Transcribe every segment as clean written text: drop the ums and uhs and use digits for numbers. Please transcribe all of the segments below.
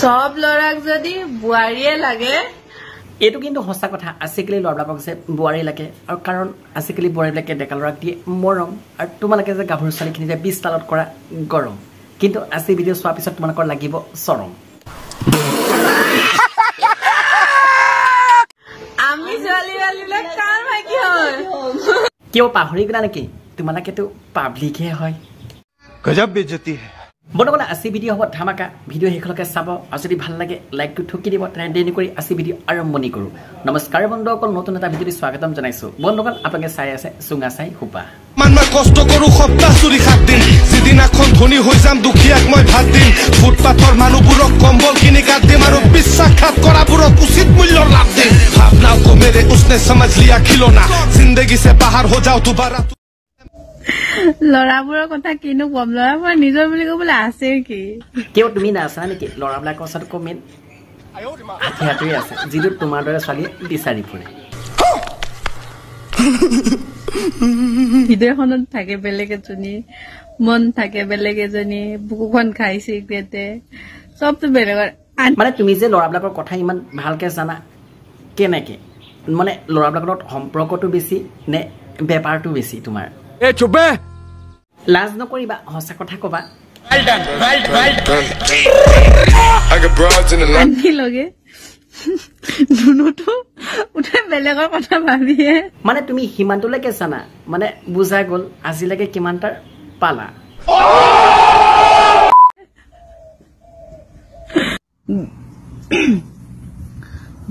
সব লৰাক যদি বুৱাৰীয়ে লাগে এইটো কিন্তু সঁচা কথা আজিকালি লৰাবিলাকক যে বুৱাৰী লাগে আৰু কাৰণ আজিকালি বুৱাৰীবিলাকে ডেকা লৰাক দিয়ে মৰম আৰু তোমালোকে যে গাভৰু ছোৱালীখিনি যে বিস্তালত কৰা গৰম কিন্তু আজি ভিডিঅ' চোৱাৰ পিছত তোমালোকৰ লাগিব চৰম আমি ছোৱালীবিলাক কাৰ ভাগি হয় কিয় পাহৰি গলা নেকি তোমালোকেতো পাব্লিকহে হয় গজব বেজতি বন্ধুসকল আজি ভিডিঅ' হ'ব ধামাকা ভিডিঅ' শেষলৈকে চাব আৰু যদি ভাল লাগে লাইকটো ঠুকি দিব তেনে দেৰি কৰি আজি ভিডিঅ' আৰম্ভণি কৰোঁ নমস্কাৰ বন্ধুসকল নতুন এটা ভিডিঅ'ত স্বাগতম জনাইছোঁ বন্ধুসকল আপোনালোকে চাই আছে চুঙা চাই হুপা মই কষ্ট কৰোঁ সপ্তাহ চুৰি 7 দিন যিদিনাখন ধনী হৈ যাম দুখীয়াক মই ভাত দিম ফুটপাথৰ মানুহবোৰক কম্বল কিনি কাট দিম আৰু বিশ্বাসঘাত কৰাবোৰক উচিত মূল্যৰ লাভ দিম ভাৱনাও কো মেৰে উছনে সমঝ লিয়া খিলনা জিন্দগী সে বাহাৰ হৈ যাও দুবাৰা লৰাবোৰৰ কথা কিনো কম লৰাবোৰ নিজৰ বুলি ক'বলৈ আছে কি কিয় তুমি নাচা নেকি লৰাবিলাকৰ কথাটো কমেণ্ট হাতীয়ে আছে যিটো তোমাৰ দৰে ছোৱালীয়ে বিচাৰি ফুৰে ভিডিঅ'খনত থাকে বেলেগ এজনী মন থাকে বেলেগ এজনী বুকুখন খাই চিগৰেটে চবটো বেলেগৰ মানে তুমি যে লৰাবিলাকৰ কথা ইমান ভালকে জানা কেনেকে মানে লৰাবিলাকৰ লগত সম্পৰ্কটো বেছি নে বেপাৰটো বেছি তোমাৰ এ চুপে লাজ নকৰিবা সঁচা কথা কবা আনি লগে দুনুটো উঠে বেলেগৰ কথা ভাবিয়ে মানে তুমি সিমানটোলৈকে জানা মানে বুজা গ'ল আজিলৈকে কিমানটা পালা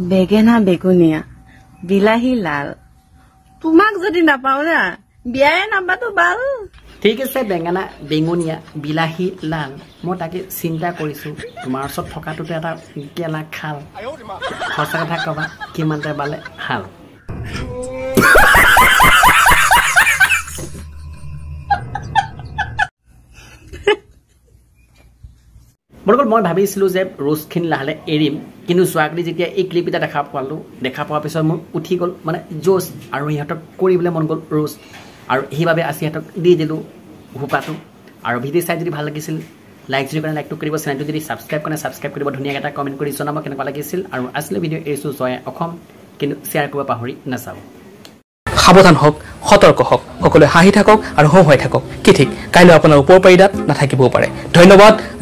বেগেনা বেগুনীয়া বিলাহী লাল তোমাক যদি নাপাও না বিয়াই নাপাতো বাল ঠিক আছে বেঙেনা বেঙুনীয়া বিলাহী লাল মই তাকে চিন্তা কৰিছোঁ তোমাৰ ওচৰত থকাটোতো এটা কেলা খাল সঁচা কথা কবা কিমানটা বালে হাল বন্ধুসকল মই ভাবিছিলোঁ যে ৰোজখিনি লাহে এৰিম কিন্তু যোৱাকালি যেতিয়া এই ক্লিপ এটা দেখা পোৱাৰ পিছত মোৰ উঠি গ'ল মানে জোচ আৰু সিহঁতক কৰিবলৈ মন গ'ল ৰোজ আৰু সেইবাবে আজি সিহঁতক দি দিলোঁ হুপাটো আৰু ভিডিঅ' চাই যদি ভাল লাগিছিল লাইক যদি কৰে লাইকটো কৰিব চেনেলটো যদি ছাবস্ক্ৰাইব কৰে ছাবস্ক্ৰাইব কৰিব ধুনীয়াকৈ এটা কমেণ্ট কৰি জনাব কেনেকুৱা লাগিছিল আৰু আছিলে ভিডিঅ' এৰিছোঁ জয় অসম কিন্তু শ্বেয়াৰ কৰিব পাহৰি নাযাব সাৱধান হওক সতৰ্ক হওক সকলোৱে হাঁহি থাকক আৰু হহুৱাই থাকক কি ঠিক কাইলৈ আপোনাৰ ওপৰ পাৰিদাত নাথাকিবও পাৰে ধন্যবাদ।